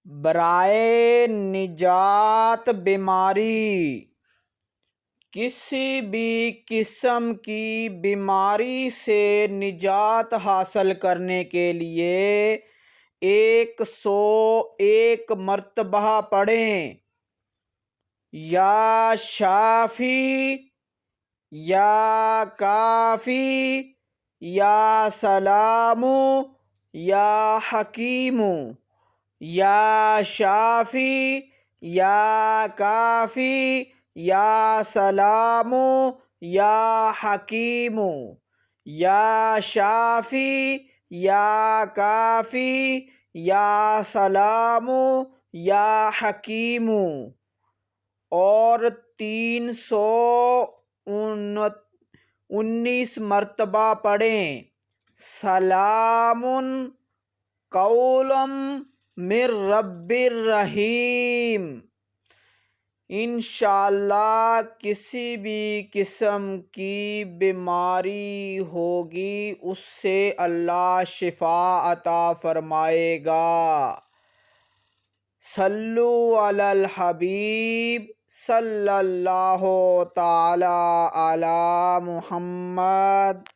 برائے نجات بیماری، کسی بھی قسم کی بیماری سے نجات حاصل کرنے کے لیے 101 مرتبہ پڑھیں، یا شافی یا کافی یا سلام یا حکیم، یا شافی یا کافی یا سلام یا حکیم، یا شافی یا کافی یا سلام یا حکیم، اور 319 مرتبہ پڑھیں سلام قول من رب الرحیم۔ انشاءاللہ کسی بھی قسم کی بیماری ہوگی اس سے اللہ شفا عطا فرمائے گا۔ صلو علی الحبیب صلی اللہ تعالی علی محمد۔